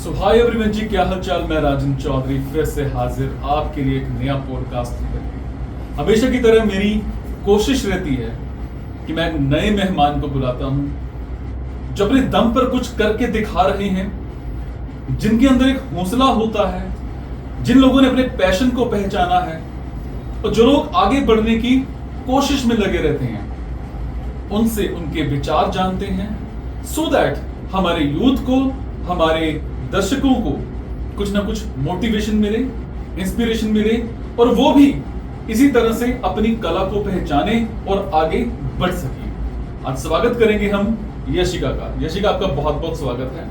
Hi everyone जी, क्या हाल चाल। मैं राजन चौधरी फिर से हाजिर आपके लिए एक नया पॉडकास्ट लेकर। हमेशा की तरह मेरी कोशिश रहती है कि मैं एक नए मेहमान को बुलाता हूं जो अपने दम पर कुछ करके दिखा रहे हैं, जिनके अंदर एक हौसला होता है, जिन लोगों ने अपने पैशन को पहचाना है और जो लोग आगे बढ़ने की कोशिश में लगे रहते हैं, उनसे उनके विचार जानते हैं सो दैट हमारे यूथ को, हमारे दर्शकों को कुछ ना कुछ मोटिवेशन मिले, इंस्पिरेशन मिले और वो भी इसी तरह से अपनी कला को पहचाने और आगे बढ़ सके। आज स्वागत करेंगे हम यशिका का। यशिका, आपका बहुत बहुत स्वागत है।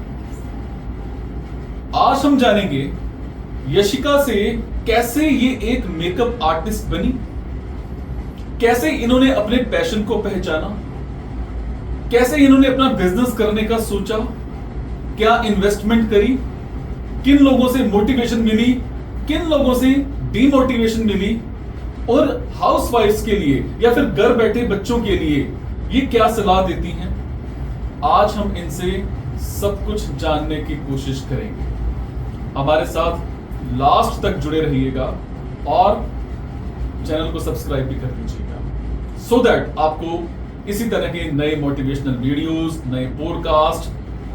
आज हम जानेंगे यशिका से कैसे ये एक मेकअप आर्टिस्ट बनी, कैसे इन्होंने अपने पैशन को पहचाना, कैसे इन्होंने अपना बिजनेस करने का सोचा, क्या इन्वेस्टमेंट करी, किन लोगों से मोटिवेशन मिली, किन लोगों से डीमोटिवेशन मिली, और हाउसवाइफ्स के लिए या फिर घर बैठे बच्चों के लिए ये क्या सलाह देती हैं। आज हम इनसे सब कुछ जानने की कोशिश करेंगे। हमारे साथ लास्ट तक जुड़े रहिएगा और चैनल को सब्सक्राइब भी कर दीजिएगा सो दैट आपको इसी तरह के नए मोटिवेशनल वीडियोस, नए पॉडकास्ट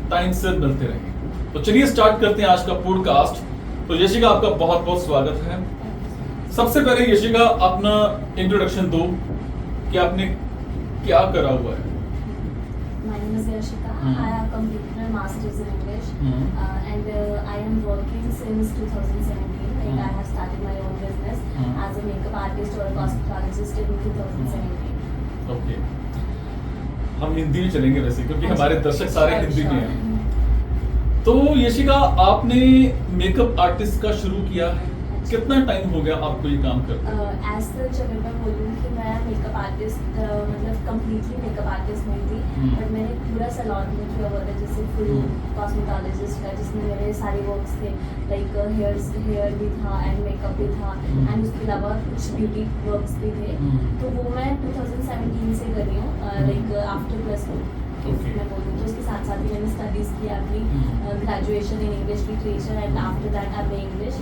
टाइम से मिलते रहेंगे। तो चलिए स्टार्ट करते हैं आज का पॉडकास्ट। तो यशिका, आपका बहुत बहुत स्वागत है। सबसे पहले यशिका, अपना इंट्रोडक्शन दो कि आपने क्या करा हुआ है। My name is Yashika. I have completed my master's in English, and I am working since 2017. Like I have started my own business as a makeup artist or a cosmetologist in 2017. Okay, हम हिंदी में चलेंगे वैसे, क्योंकि हमारे दर्शक सारे हिंदी में हैं। तो यशिका, आपने मेकअप आर्टिस्ट का शुरू किया है, कितना टाइम हो गया आपको ये काम करते हैं? एज सच अगर मैं बोलूँ कि मैं मेकअप आर्टिस्ट मतलब कम्प्लीटली मेकअप आर्टिस्ट नहीं थी, बट मैंने पूरा सैलून में किया हुआ था, जैसे फुल कॉस्मेटोलॉजिस्ट का, जिसमें मेरे सारे वर्क्स थे, लाइक हेयर भी था एंड मेकअप भी था, एंड उसके अलावा कुछ ब्यूटी वर्क्स भी थे। तो वो मैं 2017 से कर रही हूँ, लाइक आफ्टर +2 मैं बोलूँ तो। उसके साथ साथ ही मैंने स्टडीज़ किया अपनी graduation in English literature and after that अब इंग्लिश।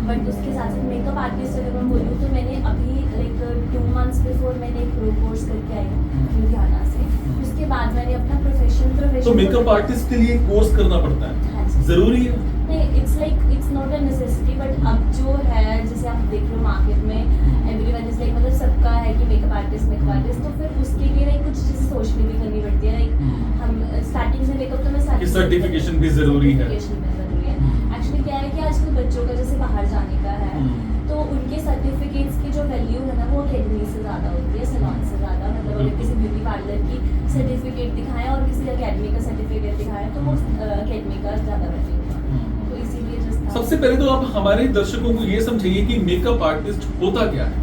बट उसके साथ साथ मेकअप आर्टिस्ट अगर मैं बोलूँ तो मैंने अभी लाइक 2 मंथ्स बिफोर मैंने एक प्रो कोर्स करके आई हूँ लुधियाना से। उसके बाद मैंने अपना प्रोफेशन तो मेकअप आर्टिस्ट के लिए कोर्स करना पड़ता है? हाँ जी। जरूरी है? नहीं, it's not a necessity, but अब जो है जैसे आप देख रहे हो मार्केट में एवरीवन इज लाइक, मतलब सबका है कि मेकअप आर्टिस्ट, तो फिर उसके लिए लाइक कुछ चीज़ें सोचनी भी करनी पड़ती है। लाइक हम स्टार्टिंग से मेकअप तो मैं सर्टिफिकेशन भी जरूरी है। एक्चुअली क्या है कि आजकल बच्चों का जैसे बाहर जाने का है, तो उनके सर्टिफिकेट्स की जो वैल्यू है ना, वो अकेडमी से ज़्यादा होती है, सैलून से ज़्यादा। मतलब अगर किसी ब्यूटी पार्लर की सर्टिफिकेट दिखाएं और किसी अकेडमी का सर्टिफिकेट दिखाएं तो वो अकेडमी का ज़्यादा वैल्यू होगा। तो इसीलिए जस्ट सबसे पहले तो आप हमारे दर्शकों को ये समझाइए कि मेकअप आर्टिस्ट होता क्या है।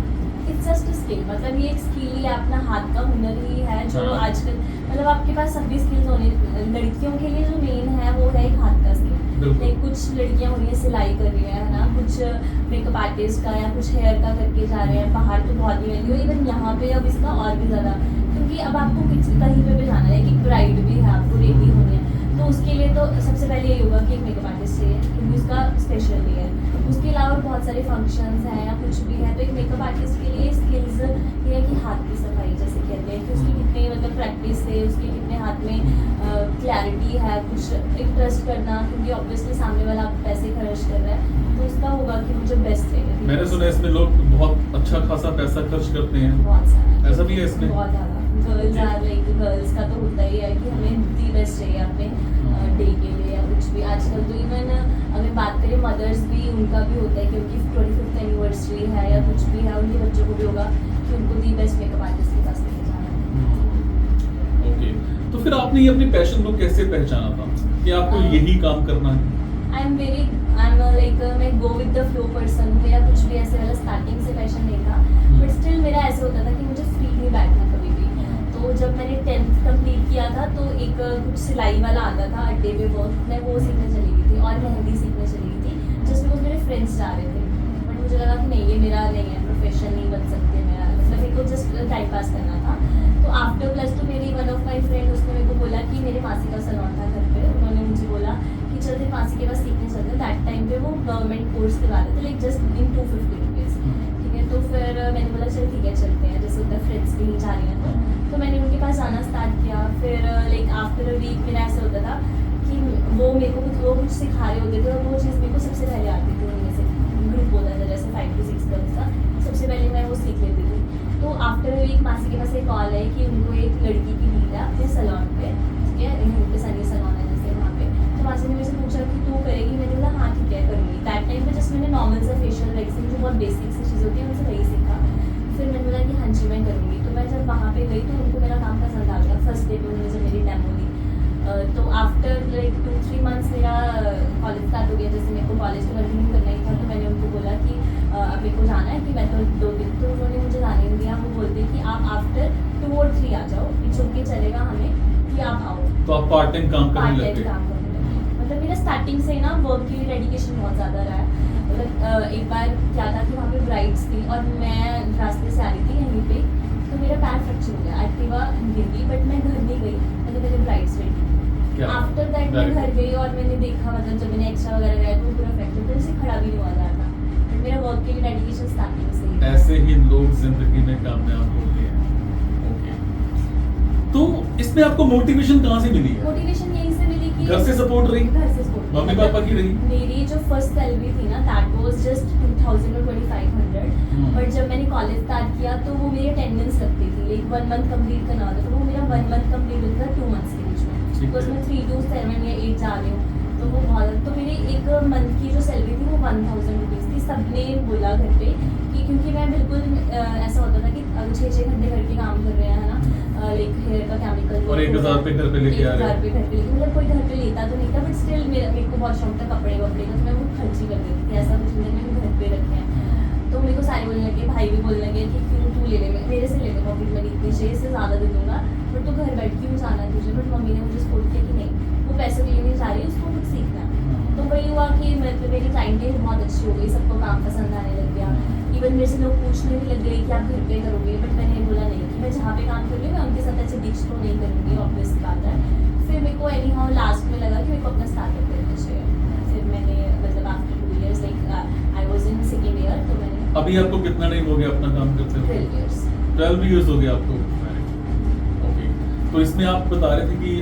इट्स जस्ट अ स्किल, मतलब ये एक स्किल ही अपना हाथ का हुनर ही है जो आजकल मतलब आपके पास सभी स्किल्स होने। लड़कियों के लिए जो मेन है वो है एक हाथ का स्किल। लाइक कुछ लड़कियां हो रही है सिलाई कर रही है ना, कुछ मेकअप आर्टिस्ट का या कुछ हेयर का करके जा रहे हैं। बाहर तो बहुत ही वैल्यू, इवन यहाँ पे अब इसका और भी ज़्यादा, क्योंकि अब आपको कहीं पे भी जाना है, एक ब्राइड भी है, आपको रेडी होनी है, तो उसके लिए तो सबसे पहले यही होगा कि एक मेकअप आर्टिस्ट चाहिए, क्योंकि उसका स्पेशल डे है। उसके अलावा बहुत सारे फंक्शंस हैं या कुछ भी है, तो एक मेकअप आर्टिस्ट के लिए स्किल्स ये है कि हाथ की सफाई जैसे कहते हैं कि उसकी कितने मतलब प्रैक्टिस है, उसके कितने हाथ में क्लैरिटी है, कुछ एक ट्रस्ट करना, क्योंकि ऑब्वियसली सामने वाला आप पैसे खर्च कर रहा है तो उसका होगा कि मुझे बेस्ट चाहिए। मैंने सुना है इसमें लोग बहुत अच्छा खासा पैसा खर्च करते हैं, बहुत सारा, ऐसा भी है इसमें? बहुत ज़्यादा। गर्ल्स का तो होता ही है कि हमें दी बेस्ट चाहिए अपने डे के लिए या कुछ भी। आजकल तो इवन अगर बात करें मदर्स भी, उनका भी होता है, क्योंकि 25th एनिवर्सरी है या कुछ भी है, उनके बच्चों को भी होगा कि उनको दी बेस्ट मेकअप आर्टिस्ट के पास लेके जाना है। ओके, तो फिर आपने ये अपने पैशन को कैसे पहचाना था कि आपको यही काम करना है? आई एम लाइक मैं go with the flow person हूँ, मेरा कुछ भी ऐसे वाला स्टार्टिंग से पैशन नहीं था, बट स्टिल मेरा ऐसे होता था कि मुझे फ्री नहीं बैठना कभी भी। तो जब मैंने 10th कंप्लीट किया था तो एक कुछ सिलाई वाला आता था अड्डे पे वर्क, मैं वो सीखने चली गई थी और मेहंदी सीखने चली गई थी, जिसमें कुछ मेरे फ्रेंड्स जा रहे थे, बट मुझे लगा कि नहीं ये मेरा नहीं है, प्रोफेशन नहीं बन सकते मेरा, मतलब मेरे को जस्ट टाइम पास करना था। तो आफ्टर +2 मेरी वन ऑफ माई फ्रेंड उसने मेरे को बोला कि मेरे मासी का सैलून था घर पे, उन्होंने मुझे बोला कि चलते मासी के पास सीखने चलते, दैट टाइम पे वो गवर्नमेंट कोर्स करवा रहे थे, लाइक जस्ट इन 250 रुपीज़, ठीक है। तो फिर मैंने बोला चल ठीक है चलते हैं, जैसे उधर फ्रेंड्स कहीं जा रही हैं तो मैंने उनके पास जाना स्टार्ट किया। फिर लाइक आफ्टर अ वीक मेरा ऐसा होता था कि वो मेरे को कुछ सिखा रहे होते थे और वो चीज़ मेरे को सबसे पहले आती थी। उनमें से ग्रुप होता था जैसे 5 to 6 गर्ल्स का, सबसे पहले मैं वो सीख लेती थी। तो आफ्टर अ वीक मासी के पास एक कॉल है कि उनको एक लड़की की नीड है अपने सैलून पे, ठीक है, यहीं पे सनी सैलून है जैसे वहाँ पे। तो मासी ने मेरे से पूछा कि तू करेगी? मैंने बोला हाँ ठीक है करूँगी। दैट टाइम पे जस्ट मैंने नॉर्मल सा फेशियल वैक्सिंग जो बहुत बेसिक सी चीज़ होती है उनसे वही सीखा। फिर मैंने बोला कि हाँ जी मैं करूँगी। तो मैं जब वहाँ पे गई तो उनको मेरा काम पसंद आ गया। फर्स्ट डे पे उन्होंने जब मेरी डेमो दी, तो आफ्टर लाइक 2-3 मंथ्स मेरा कॉलेज स्टार्ट हो गया। जैसे मेरे को कॉलेज तो कंटिन्यू करना ही था, तो मैंने उनको बोला कि अब मेरे को जाना है कि मैं तो 2 दिन, तो उन्होंने मुझे जाने नहीं दिया। वो बोलते कि आप आफ्टर 2 और 3 आ जाओ, पिछड़ के चलेगा हमें कि आप आओ। तो आप पार्ट टाइम काम करने लगे? काम करने लगे। मतलब मेरा स्टार्टिंग से ही ना वर्क के लिए डेडिकेशन बहुत ज़्यादा रहा है। मतलब एक बार क्या था कि वहाँ पे ब्राइड्स थी और मैं रास्ते से आ रही थी यहीं पे, तो मेरा पैर फ्रैक्चर हो गया, एक्टिवा गिर गई, बट मैं घर नहीं गई, मतलब मेरे ब्राइड्स रेडी। आफ्टर दैट मैं घर गई और मैंने देखा, मतलब जब मैंने एक्स्ट्रा वगैरह गया तो पूरा फ्रैक्चर, तो मुझसे खड़ा भी नहीं हुआ था। बट मेरा वर्क के लिए डेडिकेशन स्टार्टिंग से ही। ऐसे ही लोग जिंदगी में कामयाब होते हैं। ओके, तो इसमें आपको मोटिवेशन कहाँ से मिली है? मोटिवेशन यहीं से मिली कि घर से सपोर्ट रही? घर से सपोर्ट, मम्मी पापा की रही? मेरी जो फर्स्ट सैलरी थी ना दैट वाज जस्ट 2000 और 2500, बट जब मैंने कॉलेज स्टार्ट किया तो वो मेरी अटेंडेंस लगती थी, लाइक 1 मंथ कंप्लीट करना होता था, तो वो मेरा 1 मंथ कंप्लीट होता था 2 मंथ्स के बीच में, बिकॉज मैं 3 to 7 या 8 जा रही हूँ। तो वो बहुत, तो मेरी एक मंथ की जो सैलरी थी वो 1000 रुपीज़ थी। सबने बोला घर पे कि, क्योंकि मैं बिल्कुल ऐसा होता था कि 6-6 घंटे घर के काम कर रहे हैं, है ना, लाइक हेयर का केमिकल, और 1000 रुपये घर पे लेके आ रहे हैं। 1000 रुपये घर पे लेके, मतलब कोई घर पे लेता तो नहीं था, बट स्टिल मेरे को बहुत शौक था कपड़े वपड़े का, तो मैं वो खर्ची कर देती थी। ऐसा कुछ नहीं, मैंने घर पे रखे हैं। तो मेरे को सारे बोलने लगे, भाई भी बोलने लगे कि क्यों तू ले ले, मेरे से ले ले पॉकेट मनी इतनी चाहिए, इससे ज़्यादा दे दूँगा, बट तू घर बैठ क्यों जाना है तुझे। बट मम्मी ने मुझे सपोर्ट किया कि नहीं, वो पैसे के लिए नहीं जा रही, उसको कुछ सीखना है। तो वही हुआ कि मतलब मेरी क्लाइंटेल बहुत अच्छी हो गई, सबको काम पसंद आने लग गया। इवन मेरे से लोग पूछने भी लग गए कि आप घर पे करोगे, बट मैंने बोला नहीं कि मैं जहाँ पे काम कर रही हूँ मैं उनके साथ ऐसे डिच तो नहीं करूँगी, ऑब्वियस बात है। फिर मेरे को एनी हाउ लास्ट में लगा कि मेरे को अपना स्टार्टअप करना चाहिए। फिर मैंने मतलब after 2 years like I was in second year, तो मैंने अभी आपको कितना टाइम हो गया अपना काम करते हुए? 12 years 12 years हो गया आपको। ओके, तो इसमें आप बता रहे थे कि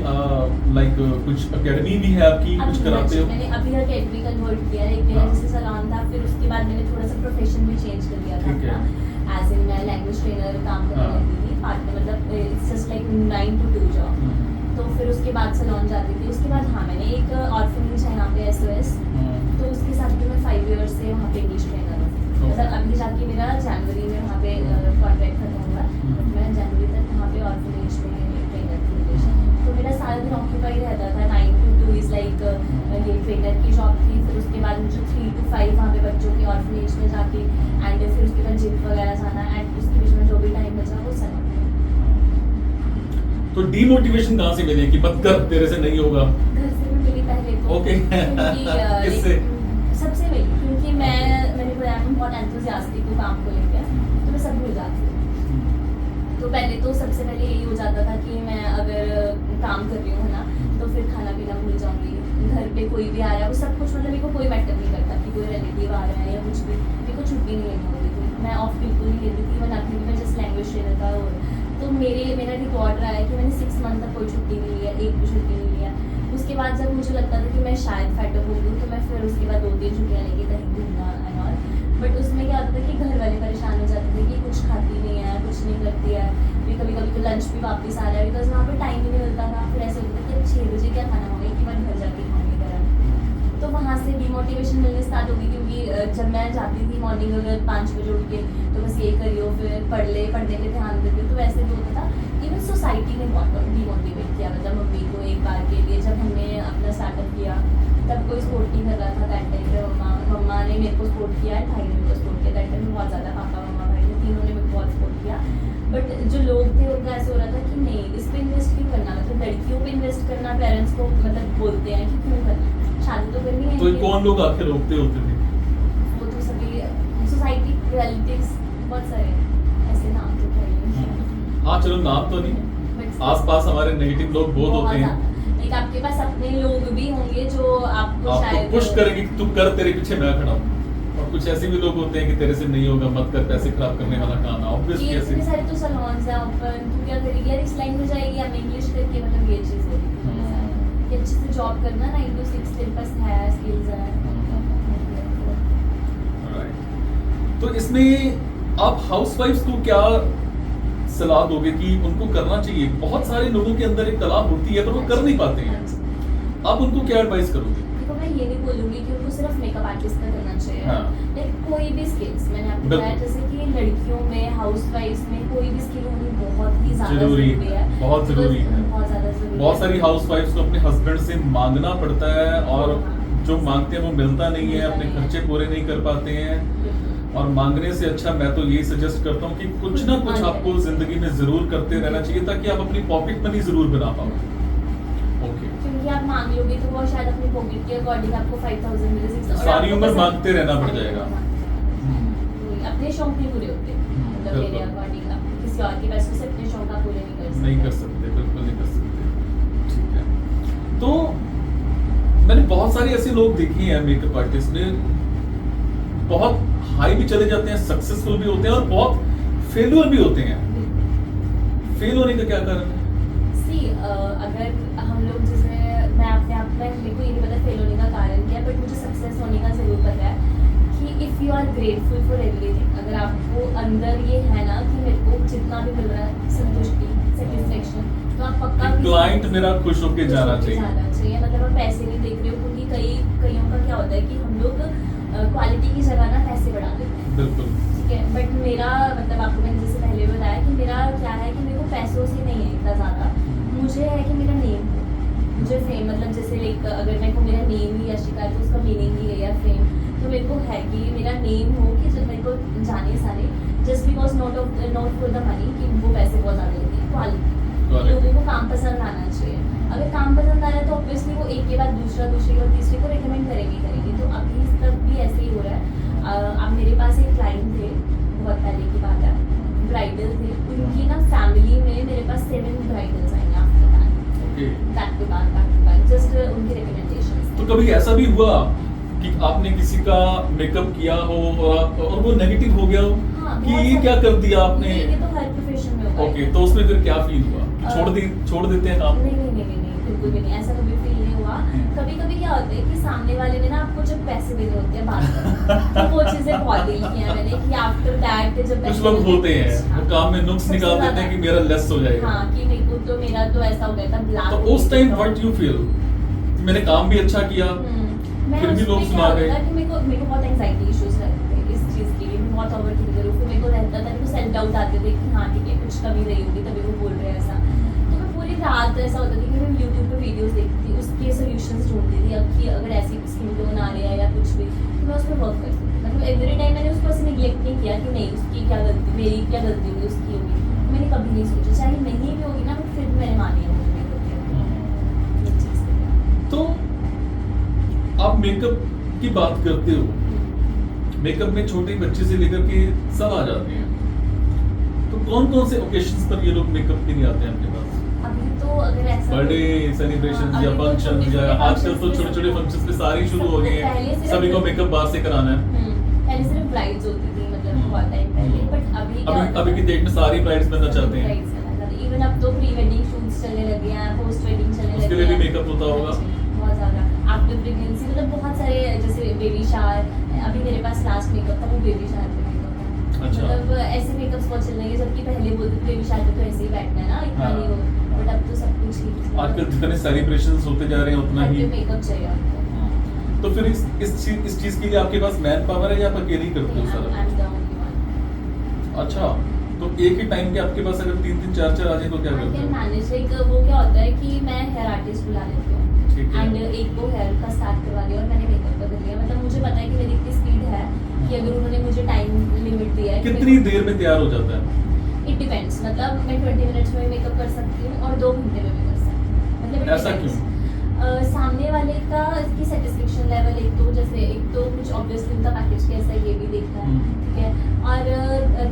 लाइक कुछ एकेडमी भी है आपकी, कुछ कराते हो? मैंने अभी अकेडमी कन्वर्ट किया है, एक मेरा जैसे सैलून था, फिर उसके बाद मैंने थोड़ा सा प्रोफेशन भी चेंज कर दिया था अपना, एज इन मैं लैंग्वेज ट्रेनर काम करने लगी थी पार्ट में, मतलब it's just like 9 to 2 job. तो फिर उसके बाद सैलून जाती थी। उसके बाद हाँ मैंने एक ऑर्फनेज है यहाँ पे SOS, तो उसके साथ भी मैं 5 years से वहाँ पे इंग्लिश ट्रेनर हूँ। मतलब अभी जाके मेरा जनवरी में वहाँ पे कॉन्ट्रैक्ट खत्म हुआ, बट मैं जनवरी तक वहाँ पे ऑर्फनेज में ट्रेनर थी। तो मेरा सारा दिन ऑक्यूपाई रहता था। 9 to 2 इज़ लाइक ये ट्रेनर की जॉब थी। फिर उसके बाद मुझे 3 to 5 वहाँ पे बच्चों के ऑर्फनेज में जाके, एंड फिर उसके बाद जिम वगैरह जाना, एंड उसके बीच में जो भी टाइम बचा वो सैलून। तो डीमोटिवेशन कहाँ से मिले कि मत कर, तेरे से नहीं होगा? घर से भी मिली पहले तो। ओके। किससे? सबसे मिली, क्योंकि मैंने बोला मैं बहुत एंथुसियास्टिक हूँ काम को लेकर, तो मैं सब भूल जाती हूँ। तो पहले तो सबसे पहले यही हो जाता था कि मैं अगर काम कर रही हूँ, है ना, तो फिर खाना पीना भूल जाऊँगी। घर पे कोई भी आ रहा है वो सब कुछ, मतलब मेरे को कोई मैटर नहीं करता कि कोई रिलेटिव आ रहा है या कुछ भी, मेरे को छुट्टी नहीं लेनी होती थी। मैं ऑफ बिल्कुल नहीं लेती थी, मैं नथी मैं जस्ट लैंग्वेज ट्रेनर का। तो मेरा रिकॉर्ड रहा है कि मैंने 6 month तक कोई छुट्टी नहीं लिया, एक भी छुट्टी नहीं लिया। उसके बाद जब मुझे लगता था कि मैं शायद फेडअप हो गई, तो मैं फिर उसके बाद 2-3 छुट्टियाँ लेके कहीं घूमना एंड ऑल। बट उसमें क्या होता था कि घर वाले परेशान हो जाते थे कि कुछ खाती नहीं है, कुछ नहीं करती है। फिर कभी कभी तो लंच भी वापस आ रहा है, बिकॉज वहाँ पर टाइम ही नहीं मिलता था। फिर ऐसे होता था कि 6 बजे क्या खाना होगा कि मैं घर जाके खाऊंगी गर्म। तो वहाँ से डीमोटिवेशन मिलने स्टार्ट होगी, क्योंकि जब मैं जाती थी मॉर्निंग अगर 5 बजे उठ के, तो बस ये करियो, फिर पढ़ने पे ध्यान देते, तो वैसे भी होता था। इवन सोसाइटी ने बहुत डीमोटिवेट किया, मतलब मम्मी को एक बार के लिए जब हमने अपना स्टार्टअप किया तब कोई सपोर्ट नहीं कर रहा था। दैट टाइम पे मम्मा ने मेरे को सपोर्ट किया है, भाई ने मेरे को सपोर्ट किया। दैट टाइम में बहुत ज़्यादा पापा मम्मा भाई ने तीनों ने मेरे को बहुत सपोर्ट किया। बट जो लोग थे उनका ऐसे हो रहा था कि नहीं इस पर इन्वेस्ट क्यों करना, मतलब लड़कियों पे इन्वेस्ट करना पेरेंट्स को मतलब बोलते हैं कि क्यों करना, शादी तो करनी है। तो कौन लोग आके रोकते होते थे? वो तो सभी सोसाइटी, रिलेटिव्स, बहुत सारे ऐसे नाम तो हाँ चलो नाम तो नहीं, आसपास हमारे नेगेटिव लोग बहुत होते हैं। एक आपके पास अपने लोग भी होंगे जो आपको आपको शायद पुश करेंगे कि तू कर, तेरे पीछे मैं खड़ा हूँ। और कुछ ऐसे भी लोग होते हैं कि तेरे से नहीं होगा, मत कर, पैसे खराब करने वाला काम है ऑब्वियसली ये ऐसे। इतने सारे तो सैलून्स हैं ओपन, तू क्या करेगी यार, इस लाइन में जाएगी हमें इंग्लिश करके, मतलब ये चीज़ होती है कि अच्छे से जॉब करना, 9 to 6 तेरे पास है, स्किल्स है। Alright. तो इसमें आप हाउसवाइफ्स को क्या सलाह दोगे कि उनको करना चाहिए? बहुत सारे लोगों के अंदर एक कला होती है पर वो कर नहीं पाते हैं, आप उनको क्या एडवाइस करोगे? देखो मैं ये नहीं बोलूंगी कि उनको सिर्फ मेकअप आर्टिस्ट का करना चाहिए, हाँ। लेकिन कोई भी स्किल्स, मैंने आपको बिल्कुल। बताया जैसे कि लड़कियों में, हाउसवाइफ्स में कोई भी स्किल होनी बहुत ही ज्यादा जरूरी जरूरी है, बहुत जरूरी है। बहुत ज्यादा जरूरी है। बहुत सारी हाउसवाइफ्स को अपने हस्बैंड से मांगना पड़ता है और जो मांगते हैं वो मिलता नहीं है, अपने खर्चे पूरे नहीं कर पाते हैं। और मांगने से अच्छा मैं तो यही सजेस्ट करता हूँ कि कुछ ना कुछ आपको जिंदगी में जरूर करते रहना चाहिए ताकि आप अपनी पॉकेट मनी जरूर बना पाओ। ओके, क्योंकि आप मांग लोगे तो वो शायद अपनी पॉकेट के अकॉर्डिंग आपको 5000 मिले, 6000, सारी उम्र मांगते रहना पड़ जाएगा। अपने शौक नहीं पूरे होते, मतलब मेरे बिल्कुल। अकॉर्डिंग आप किसी और के पैसों से अपने शौक आप पूरे नहीं कर सकते, बिल्कुल नहीं कर सकते। ठीक है, तो मैंने बहुत सारे ऐसे लोग देखे हैं मेकअप आर्टिस्ट ने, बहुत हाई भी चले जाते हैं, सक्सेसफुल भी होते हैं और बहुत फेलियर भी होते हैं। फेल होने का क्या कारण है? सी अगर हम लोग जैसे, मैं अपने आप में, मेरे को ये नहीं पता फेल होने का कारण क्या है, बट मुझे सक्सेस होने का जरूर पता है कि if you are grateful for everything, अगर आपको अंदर ये है ना कि मेरे को जितना भी मिल रहा है संतुष्टि, सेटिस्फेक्शन, तो आप पक्का क्लाइंट मेरा खुश होके जाना चाहिए। मतलब आप पैसे नहीं देख रहे हो, क्योंकि कईयों का क्या होता है कि हम लोग क्वालिटी की जगह ना पैसे बढ़ा देते हैं। बिल्कुल ठीक है, बट मेरा मतलब आपको मैंने जैसे पहले बताया कि मेरा क्या है कि मेरे को पैसों से नहीं है इतना ज़्यादा, मुझे है कि मेरा नेम हो, मुझे फेम, मतलब जैसे लाइक अगर मेरे को मेरा नेम ही यशिका है तो उसका मीनिंग ही है या फेम, तो मेरे को है कि मेरा नेम हो कि जब मेरे को जाने सारे, just because not for the money, कि वो पैसे बहुत ज़्यादा लेते हैं, क्वालिटी, लोगों को काम पसंद आना चाहिए। अगर काम पसंद आ रहा है तो ऑब्वियसली वो एक के बाद दूसरे के बाद तीसरे को रिकमेंड करेंगे। तो अभी तक भी ऐसे ही हो रहा है। अब मेरे पास एक क्लाइंट थे, बहुत पहले की बात है, ब्राइडल थे, उनकी ना फैमिली में मेरे पास 7 ब्राइडल्स आएंगे after back to back, just उनकी रिकमेंडेशंस। तो कभी ऐसा भी हुआ कि आपने किसी का मेकअप किया हो और वो नेगेटिव हो गया हो कि ये क्या कर दिया आपने? ये तो हर प्रोफेशन में होता है। ओके, तो उसमें फिर क्या फील हुआ? छोड़ देते हैं काम? नहीं, बिल्कुल भी नहीं, ऐसा कभी फील नहीं हुआ। कभी कभी क्या होता है कि सामने वाले ने ना आपको जब पैसे दे रहे होते हैं बात करने, तो वो चीजें बहुत डील की हैं मैंने कि आफ्टर दैट जब कुछ लोग होते हैं वो काम में नुक्स निकाल देते हैं कि मेरा लेस हो जाएगा। हाँ, कि मेरे को तो मेरा तो ऐसा हो गया था ब्लैक। तो उस टाइम व्हाट यू फील? मैंने काम भी अच्छा किया, फिर भी लोग सुना गए। मेरे को बहुत एंजाइटी इश्यूज रहते थे इस चीज के लिए, मैं बहुत ओवरथिंक करूँ, फिर मेरे को रहता था, मेरे को सेल्फ डाउट आते थे कि हाँ ठीक है कुछ कमी रही होगी तभी वो बोल रहे हैं ऐसा। तो मैं पूरी रात ऐसा होता था कि मैं यूट्यूब पे वीडियोस देखती थी, उसके सोल्यूशंस ढूंढती थी, अब कि अगर ऐसी स्किन टोन आ रही है या कुछ भी, तो मैं उस पर वर्क करती थी। मतलब एवरी टाइम मैंने उसको ऐसे निगलेक्ट नहीं किया कि नहीं उसकी क्या गलती, मेरी क्या गलती होगी, उसकी होगी, मैंने कभी नहीं सोचा, चाहे नहीं भी होगी ना, बट फिर भी मैंने मानी है ये चीज़। तो आप मेकअप की बात करते हो, मेकअप में छोटे बच्चे से लेकर के सब आ जाते हैं, तो कौन से ओकेशंस पर ये लोग मेकअप के लिए आते हैं आपके पास? अभी तो अगर ऐसा बर्थडे सेलिब्रेशन या फंक्शन या आजकल तो छोटे छोटे फंक्शंस पे सारे शुरू हो गए हैं, सभी को मेकअप बाहर से कराना है। पहले सिर्फ ब्राइड्स होती थी, मतलब बहुत टाइम पहले, बट अभी की डेट में सारी ब्राइड्स बनना चाहते हैं। इवन अब तो प्री वेडिंग शूट्स चलने लगे हैं, पोस्ट वेडिंग चलने लगे हैं, उसके लिए भी मेकअप होता होगा बहुत ज्यादा। आफ्टर प्रेगनेंसी मतलब बहुत सारे, जैसे बेबी शावर, अभी मेरे पास लास्ट मेकअप था वो बेबी शावर पे मेकअप था। अच्छा। मतलब ऐसे मेकअप्स बहुत चल रहे हैं, जबकि पहले बोलते थे बेबी शावर पे तो ऐसे ही बैठना है ना, इतना नहीं हो, बट अब तो सब कुछ ही आजकल जितने सेलिब्रेशंस होते जा रहे हैं उतना ही मेकअप चाहिए आपको। तो फिर इस चीज के लिए आपके पास मैन पावर है या आप अकेले ही करते हो सारा? अच्छा, तो एक ही टाइम पे आपके पास अगर 3 4 आ जाए तो क्या करते हो? मैनेज लाइक वो क्या होता है कि मैं हेयर आर्टिस्ट बुला लेती हूँ एंड एक को हेयर का स्टार्ट करवा दिया और मैंने मेकअप का कर लिया। मतलब मुझे पता है कि मेरी इतनी स्पीड है कि अगर उन्होंने मुझे टाइम लिमिट दिया है, कितनी देर में तैयार हो जाता है? इट डिपेंड्स, मतलब मैं 20 मिनट्स में मेकअप कर सकती हूँ और 2 घंटे में भी कर सकती हूँ। मतलब ऐसा क्यों? सामने वाले का इसकी सेटिस्फेक्शन लेवल, एक तो कुछ ऑब्वियसली उनका पैकेज कैसा है ये भी देखता है, ठीक है, और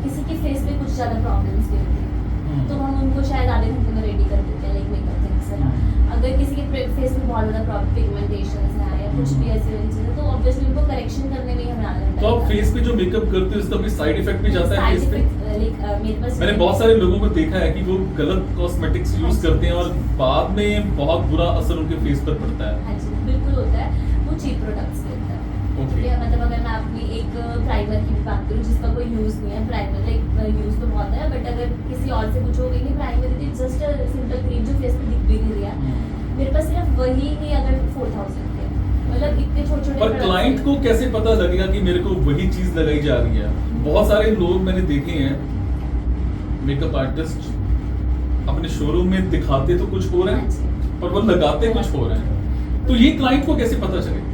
किसी के फेस पे कुछ ज़्यादा प्रॉब्लम्स भी होती है तो हम उनको शायद आधे घंटे में रेडी कर देते हैं, लाइक मेकअप थिंग्स है ना। अगर किसी के फेस में बहुत ज़्यादा पिगमेंटेशन है या कुछ भी ऐसी वाली चीज़ें, तो ऑब्वियसली उनको करेक्शन करने में ही हमें आधा घंटा तो आप लगता है। फेस पे जो मेकअप करते हो इसका कोई साइड इफेक्ट भी जाता है फेस पे? मेरे पास मैंने बहुत सारे लोगों को देखा है कि वो गलत कॉस्मेटिक्स यूज करते हैं और बाद में बहुत बुरा असर उनके फेस पर पड़ता है। हाँ जी, बिल्कुल होता है, वो चीप प्रोडक्ट्स से होता है। Okay. ठीक है, मतलब अगर मैं अपनी एक प्राइमर की भी बात करूँ जिसका कोई यूज़ नहीं है, प्राइमर लाइक यूज़ तो बहुत है, बट अगर किसी और से पूछोगे कि प्राइमर थी जस्ट सिंपल क्रीम जो फेस पे दिख भी नहीं रही है, मेरे पास सिर्फ वही ही अगर 4000 के, मतलब इतने छोटे-छोटे पर क्लाइंट को कैसे पता लगेगा कि मेरे को वही चीज लगाई जा रही है? बहुत सारे लोग मैंने देखे हैं मेकअप आर्टिस्ट अपने शोरूम में दिखाते तो कुछ हो रहा है और वो लगाते कुछ हो रहा है, तो ये क्लाइंट को कैसे पता चले?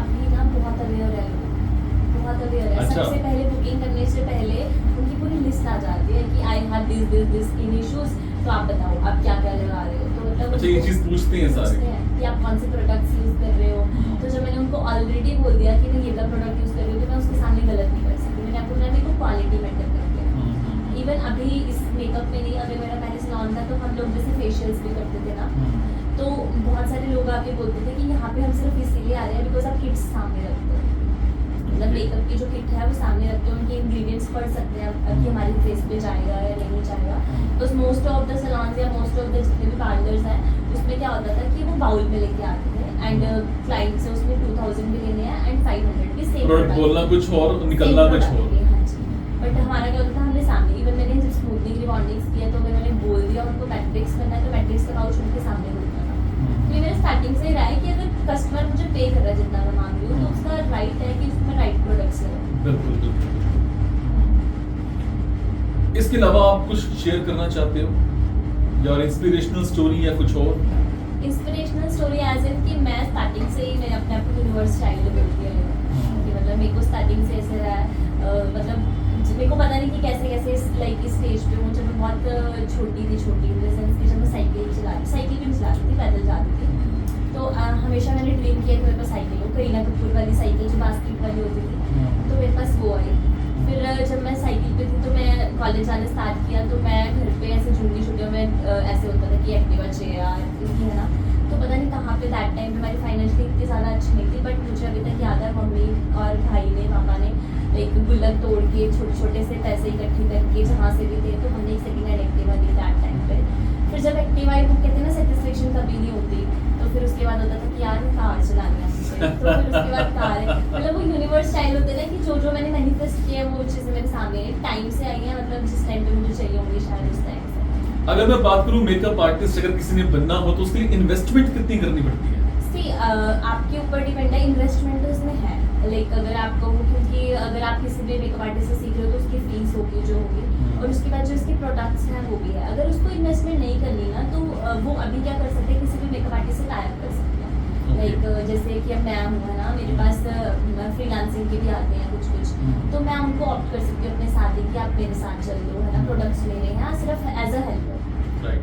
अभी ना बहुत अवेयर है लोग, बहुत अवेयर है। अच्छा। सबसे पहले बुकिंग करने से पहले उनकी पूरी लिस्ट आ जाती है कि I have this skin issues, तो आप बताओ आप क्या क्या लगा रहे हो। तो मतलब अच्छा, ये चीज पूछते हैं सारे कि आप कौन से प्रोडक्ट्स यूज कर रहे हो। तो जब मैंने उनको ऑलरेडी बोल दिया कि मैं ये वाला प्रोडक्ट यूज कर रही हूँ, तो मैं उसके सामने गलत नहीं कर सकती। मैंने आपको बोला मेरे को क्वालिटी मैटर करती है। इवन अभी इस मेकअप में नहीं, अगर मेरा पहले सैलून था तो हम लोग जैसे फेशियल्स भी करते थे ना, तो बहुत सारे लोग आके बोलते थे कि यहाँ पे हम सिर्फ इसीलिए आ रहे हैं बिकॉज आप किट्स सामने रखते हो, मतलब मेकअप की जो किट है वो सामने रखते हो, उनके इंग्रेडिएंट्स पढ़ सकते हैं कि हमारे फेस पे जाएगा या नहीं जाएगा। तो मोस्ट ऑफ द सैलून्स या मोस्ट ऑफ द जितने भी पार्लर्स हैं उसमें क्या होता था कि वो बाउल में लेके आते थे एंड क्लाइंट से उसमें 2000 भी लेने हैं एंड 500 भी सेम प्रोडक्ट बोलना कुछ और निकलना कुछ और। हाँ जी, बट हमारा क्या होता था हमने सामने, इवन मैंने जब स्मूथनिंग रिबॉन्डिंग्स किया तो अगर मैंने बोल दिया उनको मैट्रिक्स करना है तो मैट्रिक्स का पाउच उनके सामने होता था। तो ये मेरा स्टार्टिंग से ही रहा है कि अगर कस्टमर मुझे पे कर रहा है जितना मैं मांग रही हूँ तो उसका राइट है कि उसमें राइट प्रोडक्ट्स लगाऊं। बिल्कुल बिल्कुल। इसके अलावा आप कुछ शेयर करना चाहते हो या इंस्पिरेशनल स्टोरी या कुछ और? इंस्पिरेशनल स्टोरी एज इन कि मैं स्टार्टिंग से ही मैंने अपने आप को यूनिवर्स चाइल्ड बोलती है कि मतलब मेरे को स्टार्टिंग से ऐसे रहा है, मतलब मेरे को पता नहीं कि कैसे कैसे लाइक इस स्टेज पे हूँ। जब मैं बहुत छोटी थी इन द सेंस कि जब मैं साइकिल भी नहीं चलाती थी, पैदल जाती थी, तो हमेशा मैंने ड्रीम किया कि मेरे पास साइकिल हो, करीना कपूर वाली साइकिल जो बास्केट वाली होती थी, तो मेरे पास वो आई। फिर जब मैं साइकिल पे थी तो मैं कॉलेज जाना स्टार्ट किया, तो मैं घर पे ऐसे झूठी छुट्टियों में ऐसे होता था कि एक्टिवा चाहिए यार है ना, तो पता नहीं कहाँ पे दैट टाइम पे हमारी फाइनेंशियली इतनी ज़्यादा अच्छी नहीं थी, बट मुझे अभी तक याद है मम्मी और भाई ने पापा ने एक गुल्लक तोड़ के छोटे छोटे से पैसे इकट्ठे करके जहाँ से भी थे तो हमने एक सेकेंड हैंड एक्टिवा ली दैट टाइम पे। फिर जब एक्टिवा वो कहते हैं ना सेटिस्फेक्शन कभी नहीं होती, तो फिर उसके बाद होता था कि यार कार चलानी है मुझे, तो फिर उसके बाद कार है, मतलब वो यूनिवर्स स्टाइल होते हैं ना कि जो जो मैंने मैनिफेस्ट किया है वो चीज़ें मेरे सामने टाइम से आई हैं, मतलब जिस टाइम पे मुझे चाहिए होंगी शायद उस टाइम से। अगर मैं बात करूं मेकअप आर्टिस्ट अगर किसी ने बनना हो तो उसके लिए इन्वेस्टमेंट कितनी करनी पड़ती है? सी आपके ऊपर डिपेंड है, इन्वेस्टमेंट तो इसमें है लाइक अगर आप कहो, क्योंकि अगर आप किसी भी मेकअप आर्टिस्ट से सीख रहे हो तो उसकी फीस होगी जो होगी, और उसके बाद जो इसके प्रोडक्ट्स हैं वो भी है। अगर उसको इन्वेस्टमेंट नहीं करनी ना तो वो अभी क्या कर सकते हैं, किसी भी मेकअप आर्टिस्ट से टाई अप कर सकते हैं। लाइक जैसे कि अब मैं हूँ है ना, मेरे पास फ्रीलांसिंग के भी आते हैं कुछ, तो मैं उनको ऑप्ट कर सकती हूँ अपने साथ ही कि आप मेरे साथ चल लो है ना, प्रोडक्ट्स ले रहे हैं सिर्फ एज अ हेल्पर,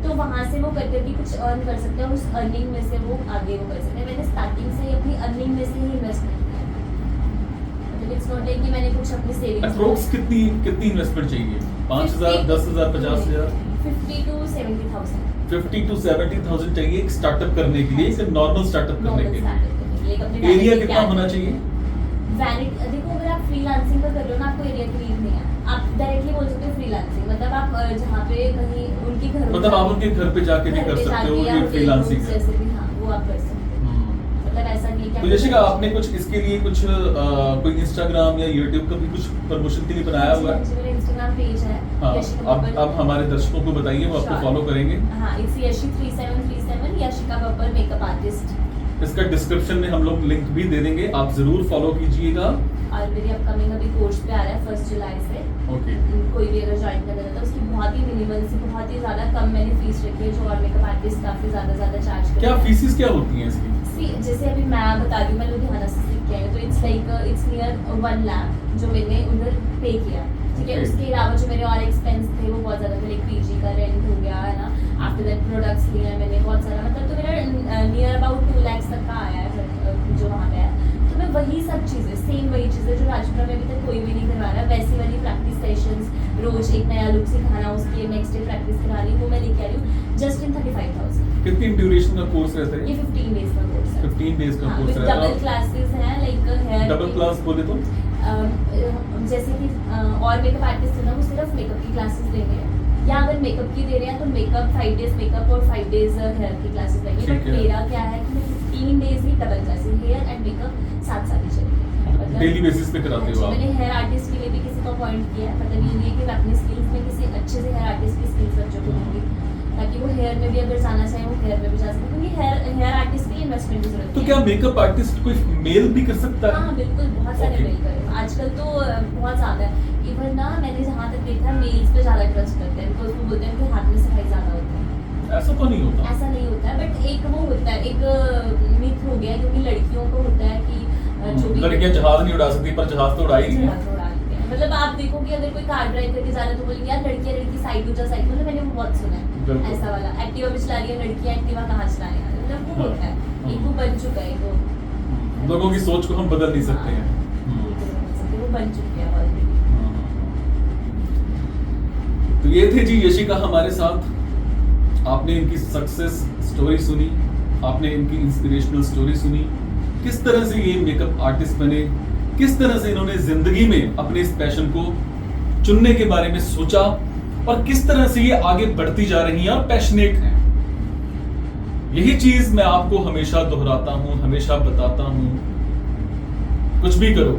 तो वहाँ से वो करके भी कुछ अर्न कर सकते हैं और उस अर्निंग में से वो आगे वो कर सकते हैं। मैंने स्टार्टिंग से ही अपनी अर्निंग में से ही इन्वेस्टमेंट किया, मतलब इट्स नॉट लाइक कि मैंने कुछ अपनी सेविंग्स। अप्रोक्स कितनी इन्वेस्टमेंट चाहिए? 5000, 10000, 50000? 50 to 70,000। 50 to 70,000 चाहिए एक स्टार्टअप करने के लिए, एक नॉर्मल स्टार्टअप करने के लिए। एरिया कितना होना चाहिए? वैनिटी देखो, अगर आप फ्रीलांसिंग का कर रहे हो ना, आपको एरिया की नीड नहीं है, आप डायरेक्टली बोल सकते हो फ्रीलांसिंग, मतलब आप जहाँ पे कहीं उनके घर, मतलब आप उनके घर पे जाके भी कर सकते हो, ये फ्रीलांसिंग है। जैसे भी हाँ वो आप कर सकते हो, मतलब ऐसा नहीं है। तो यशिका आपने कुछ इसके लिए कुछ कोई इंस्टाग्राम या यूट्यूब का भी कुछ प्रमोशन के लिए बनाया हुआ है? मेरा इंस्टाग्राम पेज है हाँ, यशिका बब्बल। अब हमारे दर्शकों को बताइए, वो आपको फॉलो करेंगे। हाँ, इट्स यशी3737 यशिका बब्बल मेकअप आर्टिस्ट। इसका डिस्क्रिप्शन में हम लोग लिंक भी दे देंगे, आप जरूर फॉलो कीजिएगा। और मेरी अपकमिंग अभी कोर्स पे आ रहा है 1 जुलाई से। ओके। कोई भी अगर ज्वाइन करना चाहता है उसकी बहुत ही मिनिमल सी, बहुत ही ज़्यादा कम मैंने फीस रखी है, जो और मेकअप आर्टिस्ट काफ़ी ज़्यादा चार्ज करते क्या हैं। फीसिस क्या होती हैं इसकी? सी जैसे अभी मैं बता रही हूँ, मैं लुधियाना से सीख के आई हूँ, तो it's like it's near 1 lakh जो मैंने उधर पे किया, ठीक है। Okay. उसके अलावा जो मेरे और एक्सपेंस थे वो बहुत ज़्यादा थे, लाइक पीजी का रेंट हो गया है ना, आफ्टर दैट प्रोडक्ट्स लिए हैं मैंने बहुत सारा, मतलब तो मेरा नियर अबाउट 2 लाख तक का आया है जो वहाँ पे है। तो मैं वही सब चीज़ें, सेम वही चीज़ें जो राजपुरा में अभी तक कोई भी नहीं करवा रहा है, वैसी वाली प्रैक्टिस सेशंस, रोज एक नया लुक सिखाना, उसकी नेक्स्ट डे प्रैक्टिस करानी, वो मैं लेके आ रही हूँ जस्ट इन 35,000। कितनी ड्यूरेशन का कोर्स रहता है? ये 15 डेज का कोर्स है। 15 डेज का हाँ, कोर्स with रहता डबल है। क्लासेस हैं, लाइक हेयर डबल क्लास बोले तो जैसे कि और मेकअप आर्टिस्ट है ना, वो सिर्फ मेकअप की क्लासेस दे रहे हैं, या अगर मेकअप की दे रहे हैं तो मेकअप 5 डेज मेकअप और 5 डेज हेयर की क्लासेस देंगे। ठीक बट है। मेरा क्या है कि मैं 15 डेज ही double classes hair and makeup साथ साथ ही चलेगी। डेली बेसिस पे कराते हो आप? मैंने हेयर आर्टिस्ट के लिए भी किसी को अपॉइंट किया है, मतलब ये नहीं है कि मैं अपनी स्किल्स में किसी अच्छे से हेयर आर्टिस्ट की स्किल्स बच्चों को दूंगी, ताकि वो हेयर में भी अगर जाना चाहे वो हेयर में भी जा सके, क्योंकि हेयर आर्टिस्ट की इन्वेस्टमेंट की जरूरत तो है। क्या मेकअप आर्टिस्ट कोई मेल भी कर सकता है? हाँ बिल्कुल, बहुत सारे Okay. मेल करे आजकल तो बहुत ज़्यादा है। इवन ना मैंने जहाँ तक देखा है मेल्स पे ज़्यादा ट्रस्ट करते हैं, बिकॉज वो बोलते हैं कि हाथ में सफाई ज़्यादा होता है। ऐसा तो नहीं होता। ऐसा नहीं होता है, बट एक वो होता है, एक मिथ हो गया है, क्योंकि लड़कियों को होता है कि जो भी लड़कियां जहाज नहीं उड़ा सकती, पर जहाज तो उड़ा ही नहीं है। जहाज उड़ा देते हैं। मतलब आप देखो कि अगर कोई कार ड्राइव करके जा रहा है तो बोलेंगे यार लड़की साइड हो जा साइड, मतलब मैंने वो बहुत सुना है बिल्कुल। ऐसा वाला। एक्टिवा भी चला रही है लड़कियां, एक्टिवा कहाँ चला रही है, मतलब वो होता है, एक वो बन चुका है, वो लोगों की सोच को हम बदल नहीं सकते हैं। वो बन चुकी है ऑलरेडी। तो ये थे जी यशिका हमारे साथ। आपने इनकी सक्सेस स्टोरी सुनी, आपने इनकी इंस्पिरेशनल स्टोरी सुनी, किस तरह से ये मेकअप आर्टिस्ट बने, किस तरह से इन्होंने जिंदगी में अपने इस पैशन को चुनने के बारे में सोचा, और किस तरह से ये आगे बढ़ती जा रही हैं और पैशनेट हैं। यही चीज मैं आपको हमेशा दोहराता हूं, हमेशा बताता हूं, कुछ भी करो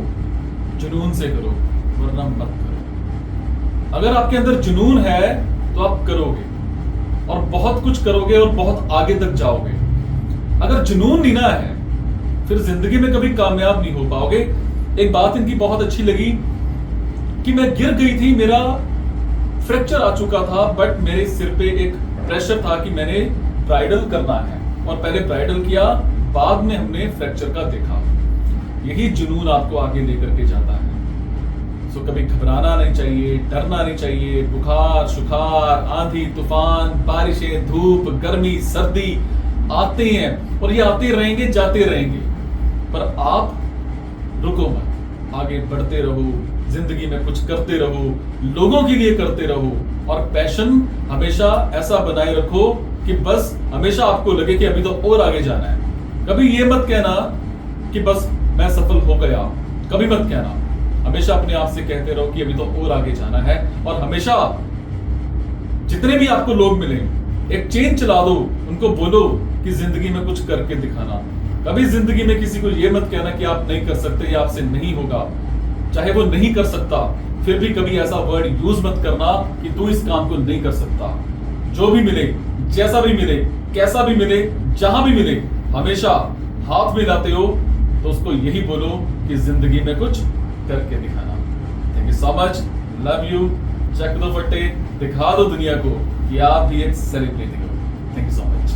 जुनून से करो, वरना मत करो। अगर आपके अंदर जुनून है तो आप करोगे और बहुत कुछ करोगे और बहुत आगे तक जाओगे। अगर जुनून नहीं ना है फिर जिंदगी में कभी कामयाब नहीं हो पाओगे। एक बात इनकी बहुत अच्छी लगी कि मैं गिर गई थी, मेरा फ्रैक्चर आ चुका था, बट मेरे सिर पे एक प्रेशर था कि मैंने ब्राइडल करना है, और पहले ब्राइडल किया, बाद में हमने फ्रैक्चर का देखा। यही जुनून आपको आगे लेकर के जाता है। सो कभी घबराना नहीं चाहिए, डरना नहीं चाहिए। बुखार, शुखार, आंधी, तूफान, बारिशें, धूप, गर्मी, सर्दी आते हैं और ये आते रहेंगे, जाते रहेंगे, पर आप रुको मत, आगे बढ़ते रहो, जिंदगी में कुछ करते रहो, लोगों के लिए करते रहो, और पैशन हमेशा ऐसा बनाए रखो कि बस हमेशा आपको लगे कि अभी तो और आगे जाना है। कभी ये मत कहना कि बस मैं सफल हो गया, कभी मत कहना। हमेशा अपने आप से कहते रहो कि अभी तो और आगे जाना है, और हमेशा जितने भी आपको लोग मिले एक चेन चला दो, उनको बोलो कि जिंदगी में कुछ करके दिखाना। कभी जिंदगी में किसी को ये मत कहना कि आप नहीं कर सकते या आपसे नहीं होगा। चाहे वो नहीं कर सकता, फिर भी कभी ऐसा वर्ड यूज मत करना कि तू इस काम को नहीं कर सकता। जो भी मिले, जैसा भी मिले, कैसा भी मिले, जहां भी मिले, हमेशा हाथ मिलाते हो तो उसको यही बोलो कि जिंदगी में कुछ करके दिखाना। Thank you so much, love you. चक दो फट्टे, दिखा दो दुनिया को कि आप भी एक सेलिब्रिटी हो। Thank you so much.